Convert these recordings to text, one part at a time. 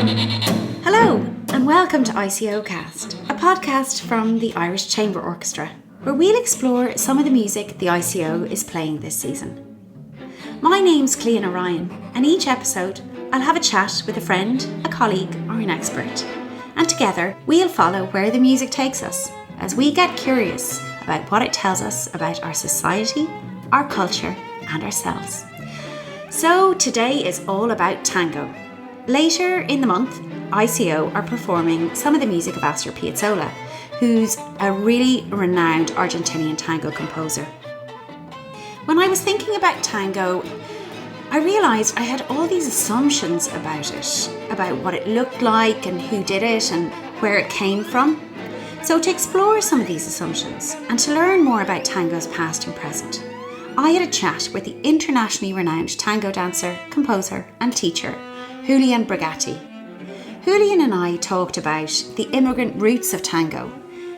Hello, and welcome to ICO-Cast, a podcast from the Irish Chamber Orchestra, where we'll explore some of the music the ICO is playing this season. My name's Cliodhna Ryan, and each episode I'll have a chat with a friend, a colleague, or an expert. And together we'll follow where the music takes us as we get curious about what it tells us about our society, our culture, and ourselves. So today is all about tango. Later in the month, ICO are performing some of the music of Astor Piazzolla, who's a really renowned Argentinian tango composer. When I was thinking about tango, I realised I had all these assumptions about it, about what it looked like and who did it and where it came from. So to explore some of these assumptions and to learn more about tango's past and present, I had a chat with the internationally renowned tango dancer, composer and teacher, Julian Brigatti. Julian and I talked about the immigrant roots of tango,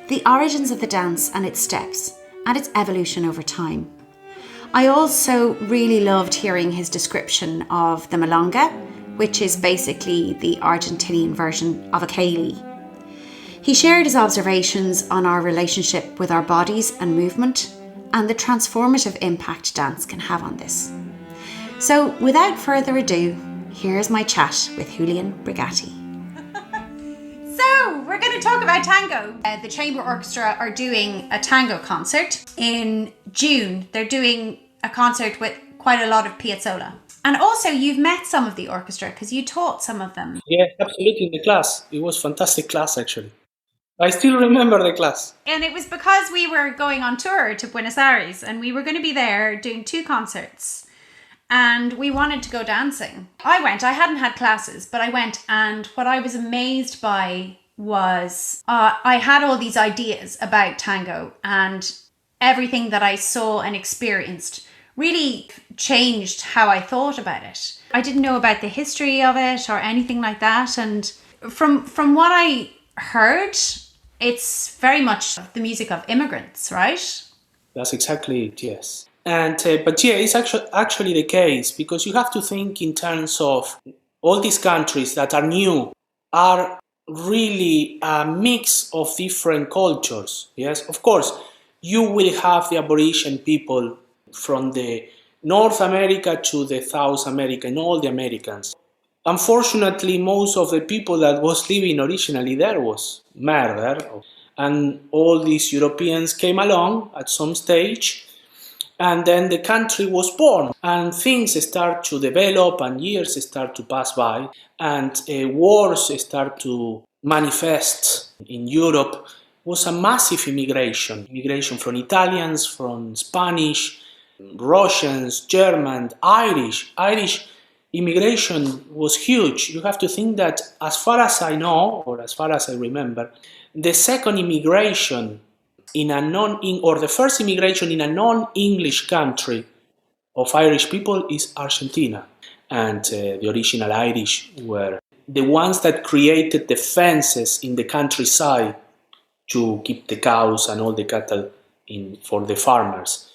the origins of the dance and its steps, and its evolution over time. I also really loved hearing his description of the milonga, which is basically the Argentinian version of a ceilidh. He shared his observations on our relationship with our bodies and movement, and the transformative impact dance can have on this. So without further ado, here's my chat with Julian Brigatti. So we're going to talk about tango. The Chamber Orchestra are doing a tango concert in June. They're doing a concert with quite a lot of Piazzolla. And also you've met some of the orchestra because you taught some of them. Yeah, absolutely, in the class. It was fantastic class, actually. I still remember the class. And it was because we were going on tour to Buenos Aires and we were going to be there doing 2 concerts. And we wanted to go dancing. I went, I hadn't had classes, but I went, and what I was amazed by was I had all these ideas about tango, and everything that I saw and experienced really changed how I thought about it. I didn't know about the history of it or anything like that. And from what I heard, it's very much the music of immigrants, right? That's exactly it, yes. And but yeah, it's actually the case, because you have to think in terms of all these countries that are new are really a mix of different cultures. Yes, of course, you will have the Aborigine people from the North America to the South America and all the Americans. Unfortunately, most of the people that was living originally there was murdered, and all these Europeans came along at some stage. And then the country was born, and things start to develop, and years start to pass by, and wars start to manifest in Europe. It was a massive immigration from Italians, from Spanish, Russians, German, Irish. Irish immigration was huge. You have to think that, as far as I know, or as far as I remember, the second immigration the first immigration in a non-English country of Irish people is Argentina. And the original Irish were the ones that created the fences in the countryside to keep the cows and all the cattle for the farmers.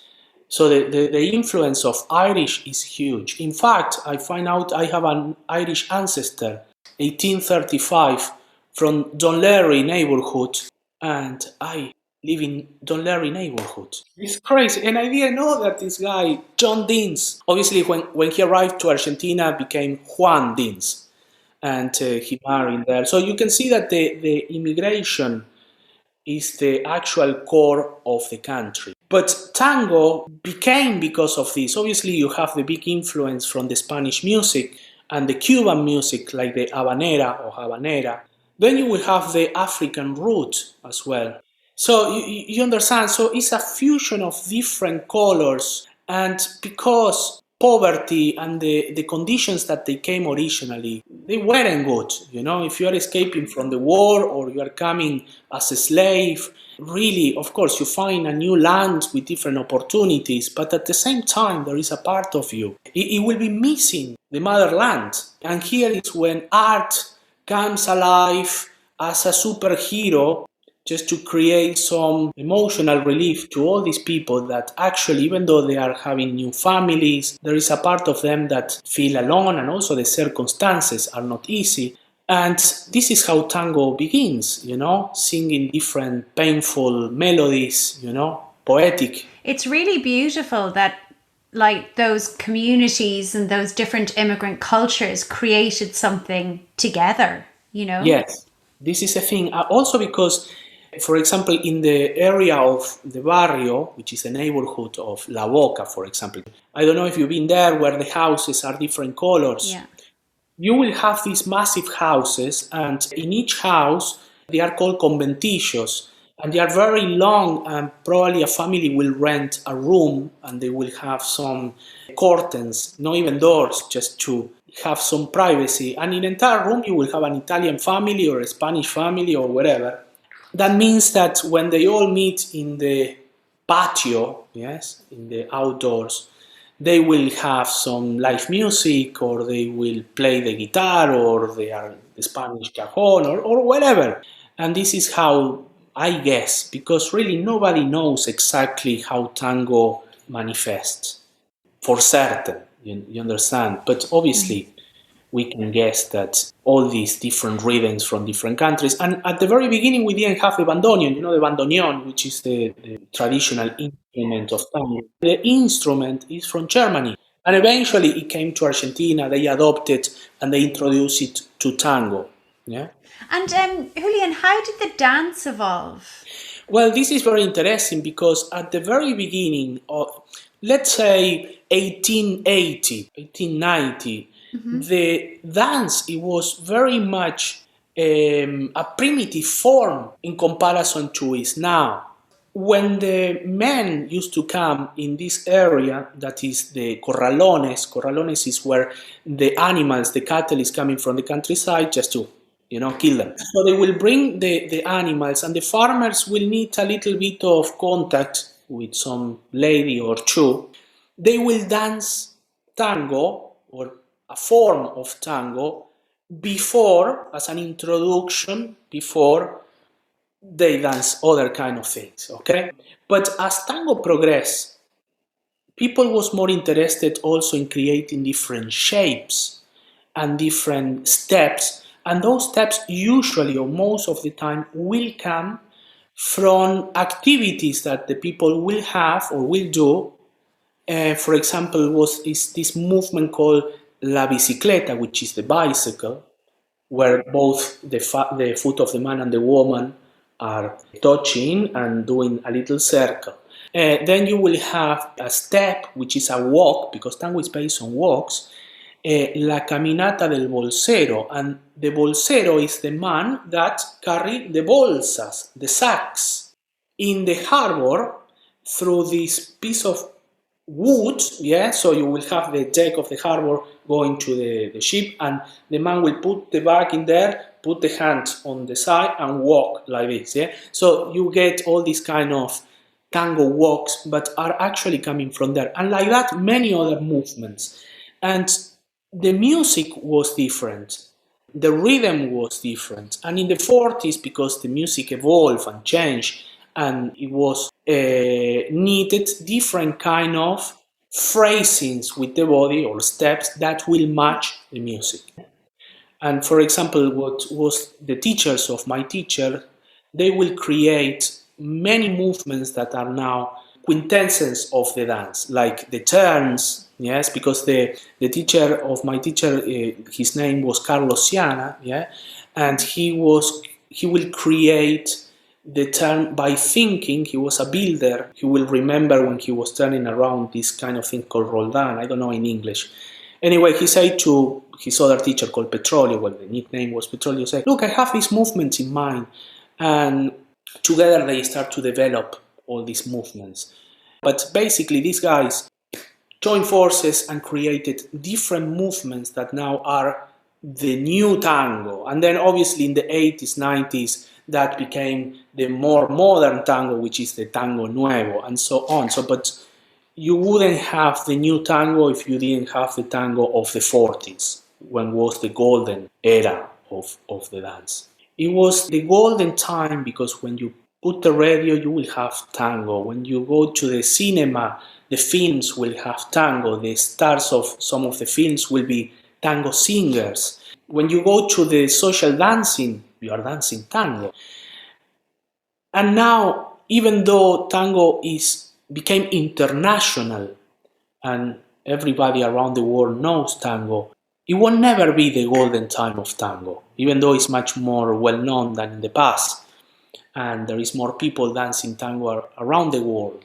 So the influence of Irish is huge. In fact, I find out I have an Irish ancestor, 1835, from Don Larry neighborhood, and I live in Don Larry neighborhood. It's crazy, and I didn't know that this guy, John Deans, obviously when he arrived to Argentina, became Juan Deans, and he married there. So you can see that the immigration is the actual core of the country. But tango became because of this. Obviously, you have the big influence from the Spanish music and the Cuban music, like the habanera or habanera. Then you will have the African root as well. So you understand, so it's a fusion of different colors, and because poverty and the conditions that they came originally, they weren't good. You know, if you are escaping from the war or you are coming as a slave, really, of course, you find a new land with different opportunities, but at the same time, there is a part of you. It will be missing the motherland. And here is when art comes alive as a superhero, just to create some emotional relief to all these people that actually, even though they are having new families, there is a part of them that feel alone, and also the circumstances are not easy. And this is how tango begins, singing different painful melodies, poetic. It's really beautiful that like those communities and those different immigrant cultures created something together. Yes, this is a thing. Also because, for example, in the area of the barrio, which is the neighborhood of La Boca, for example, I don't know if you've been there, where the houses are different colors. Yeah. You will have these massive houses, and in each house, they are called conventillos, and they are very long, and probably a family will rent a room, and they will have some curtains, not even doors, just to have some privacy. And in the entire room, you will have an Italian family or a Spanish family or whatever. That means that when they all meet in the patio, yes, in the outdoors, they will have some live music, or they will play the guitar, or they are the Spanish cajon, or whatever. And this is how, I guess, because really nobody knows exactly how tango manifests, for certain, you understand. But obviously, we can guess that all these different rhythms from different countries. And at the very beginning, we didn't have the bandoneon, the bandoneon, which is the traditional instrument of tango. The instrument is from Germany. And eventually it came to Argentina, they adopted and they introduced it to tango. Yeah. And Julian, how did the dance evolve? Well, this is very interesting because at the very beginning, let's say 1880, 1890, the dance, it was very much a primitive form in comparison to is now. When the men used to come in this area, that is the corralones is where the animals, the cattle is coming from the countryside just to, kill them. So they will bring the animals, and the farmers will need a little bit of contact with some lady or two. They will dance tango, or a form of tango, before, as an introduction, before they dance other kind of things, okay? But as tango progressed, people was more interested also in creating different shapes and different steps, and those steps usually, or most of the time, will come from activities that the people will have or will do. For example, is this movement called la bicicleta, which is the bicycle, where both the foot of the man and the woman are touching and doing a little circle. Then you will have a step, which is a walk, because tango is based on walks, la caminata del bolsero. And the bolsero is the man that carry the bolsas, the sacks, in the harbor through this piece of wood, yeah, so you will have the deck of the harbor going to the ship, and the man will put the bag in there, put the hand on the side, and walk like this, yeah. So you get all these kind of tango walks, but are actually coming from there, and like that, many other movements. And the music was different, the rhythm was different, and in the 40s, because the music evolved and changed, and it was needed different kind of phrasings with the body or steps that will match the music. And for example, what was the teachers of my teacher, they will create many movements that are now quintessence of the dance, like the turns, yes, because the teacher of my teacher, his name was Carlos Siana, yeah, and he will create the turn by thinking. He was a builder. He will remember when he was turning around this kind of thing called roldan. I don't know in English. Anyway, he said to his other teacher called Petrolio, well, the nickname was Petrolio, said, look, I have these movements in mind. And together they start to develop all these movements. But basically, these guys joined forces and created different movements that now are the new tango. And then obviously in the 80s, 90s, that became the more modern tango, which is the tango nuevo, and so on. So, but you wouldn't have the new tango if you didn't have the tango of the 40s, when was the golden era of the dance. It was the golden time because when you put the radio, you will have tango. When you go to the cinema, the films will have tango. The stars of some of the films will be tango singers. When you go to the social dancing, you are dancing tango. And now, even though tango became international and everybody around the world knows tango, it will never be the golden time of tango, even though it's much more well known than in the past. And there is more people dancing tango around the world.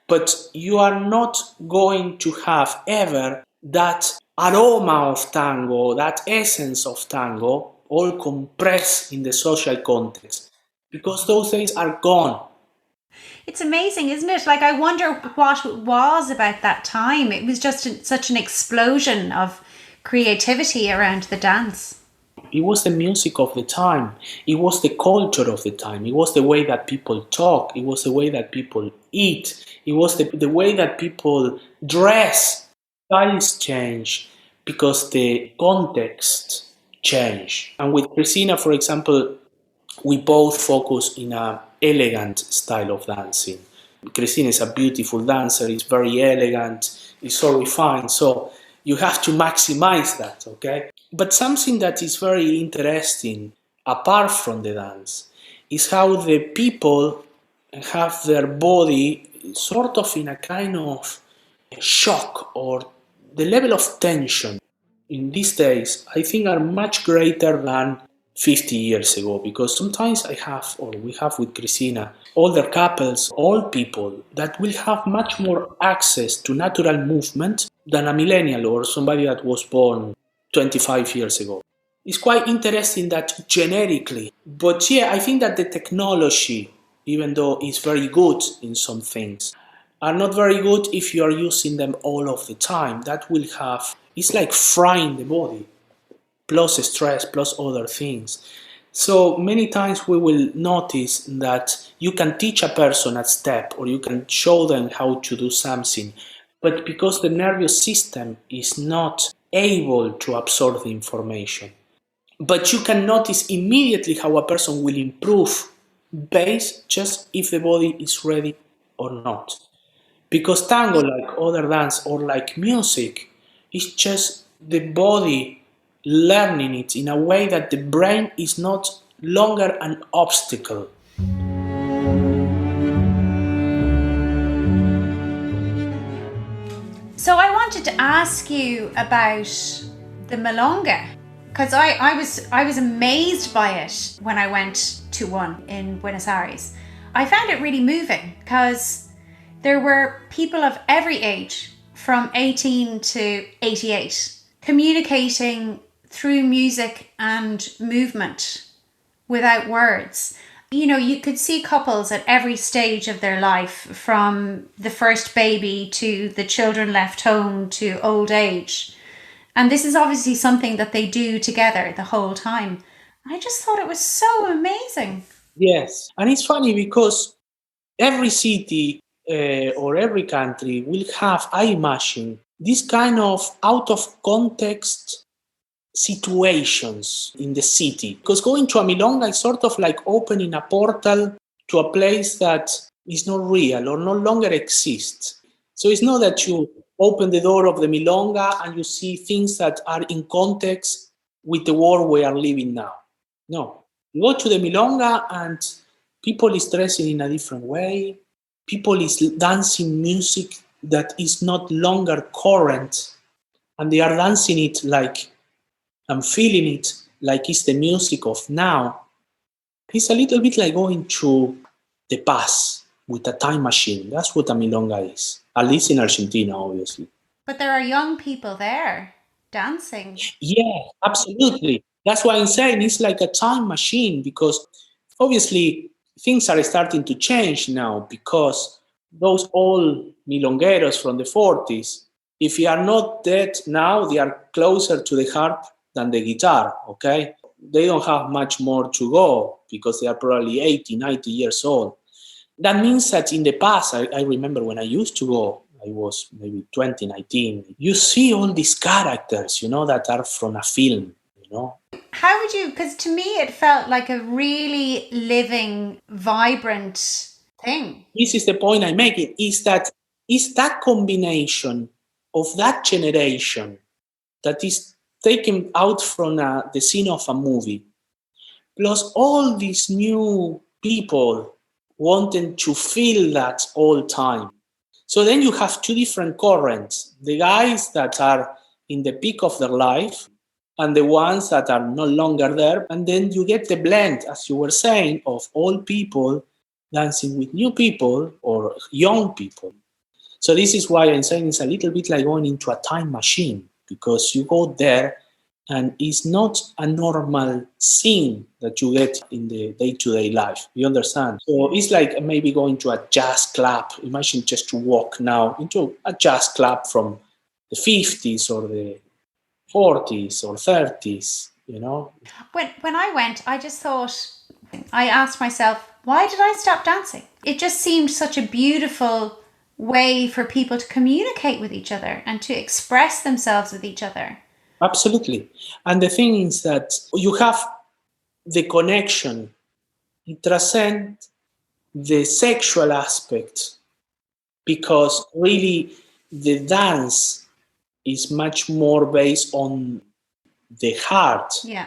But you are not going to have ever that aroma of tango, that essence of tango, all compressed in the social context, because those days are gone. It's amazing, isn't it? Like, I wonder what it was about that time. It was just such an explosion of creativity around the dance. It was the music of the time. It was the culture of the time. It was the way that people talk. It was the way that people eat. It was the way that people dress. Styles change because the context change. And with Christina, for example, we both focus in an elegant style of dancing. Christina is a beautiful dancer. It's very elegant. It's so refined. So you have to maximize that, okay? But something that is very interesting, apart from the dance, is how the people have their body sort of in a kind of shock, or the level of tension in these days, I think, are much greater than 50 years ago, because sometimes we have with Christina, older couples, old people that will have much more access to natural movement than a millennial or somebody that was born 25 years ago. It's quite interesting that generically, but yeah, I think that the technology, even though it's very good in some things, are not very good if you are using them all of the time. It's like frying the body, plus stress, plus other things. So many times we will notice that you can teach a person a step, or you can show them how to do something, but because the nervous system is not able to absorb the information. But you can notice immediately how a person will improve based just if the body is ready or not. Because tango, like other dance or like music, is just the body learning it in a way that the brain is not longer an obstacle. So I wanted to ask you about the milonga, because I was amazed by it when I went to one in Buenos Aires. I found it really moving because there were people of every age, from 18 to 88, communicating through music and movement without words. You know, you could see couples at every stage of their life, from the first baby to the children left home to old age. And this is obviously something that they do together the whole time. I just thought it was so amazing. Yes, and it's funny because every city or every country will have, I imagine, this kind of out of context situations in the city. Because going to a milonga is sort of like opening a portal to a place that is not real or no longer exists. So it's not that you open the door of the milonga and you see things that are in context with the world we are living now. No. You go to the milonga and people is dressing in a different way. People is dancing music that is not longer current, and they are dancing it like, and feeling it like it's the music of now. It's a little bit like going to the past with a time machine. That's what a milonga is, at least in Argentina, obviously. But there are young people there dancing. Yeah, absolutely. That's why I'm saying it's like a time machine, because obviously things are starting to change now, because those old milongueros from the 40s, if they are not dead now, they are closer to the harp than the guitar, okay? They don't have much more to go because they are probably 80, 90 years old. That means that in the past, I remember when I used to go, I was maybe 20, 19. You see all these characters, that are from a film. How would you, because to me it felt like a really living, vibrant thing. This is the point I'm making, is that combination of that generation that is taken out from the scene of a movie. Plus all these new people wanting to feel that all time. So then you have two different currents, the guys that are in the peak of their life and the ones that are no longer there. And then you get the blend, as you were saying, of old people dancing with new people or young people. So this is why I'm saying it's a little bit like going into a time machine, because you go there and it's not a normal scene that you get in the day-to-day life. You understand? So it's like maybe going to a jazz club. Imagine just to walk now into a jazz club from the 50s or the 40s or 30s, you know? When I went, I just thought, I asked myself, why did I stop dancing? It just seemed such a beautiful way for people to communicate with each other and to express themselves with each other. Absolutely. And the thing is that you have the connection. It transcends the sexual aspect, because really the dance is much more based on the heart. Yeah.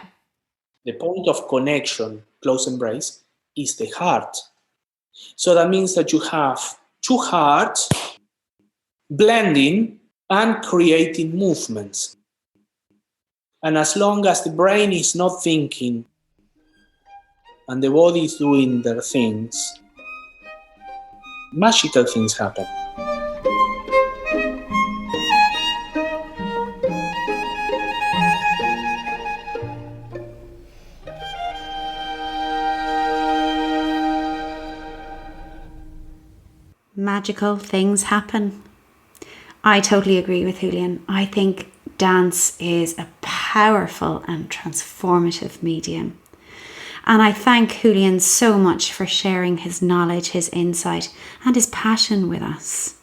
The point of connection, close embrace, is the heart. So that means that you have two hearts blending and creating movements. And as long as the brain is not thinking and the body is doing their things, magical things happen. Magical things happen. I totally agree with Julian. I think dance is a powerful and transformative medium. And I thank Julian so much for sharing his knowledge, his insight, and his passion with us.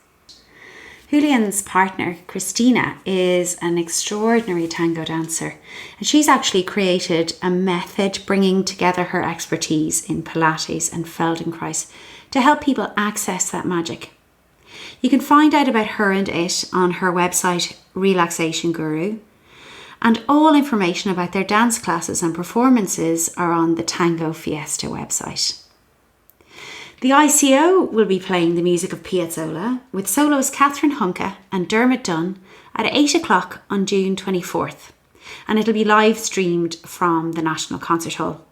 Julian's partner, Christina, is an extraordinary tango dancer, and she's actually created a method bringing together her expertise in Pilates and Feldenkrais to help people access that magic. You can find out about her and it on her website, Relaxation Guru, and all information about their dance classes and performances are on the Tango Fiesta website. The ICO will be playing the music of Piazzolla with soloists Catherine Hunke and Dermot Dunn at 8 o'clock on June 24th, and it'll be live streamed from the National Concert Hall.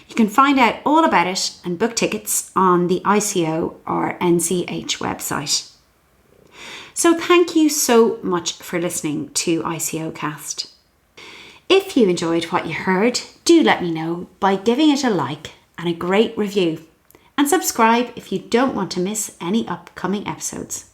You can find out all about it and book tickets on the ICO or NCH website. So thank you so much for listening to ICO-Cast. If you enjoyed what you heard, do let me know by giving it a like and a great review. And subscribe if you don't want to miss any upcoming episodes.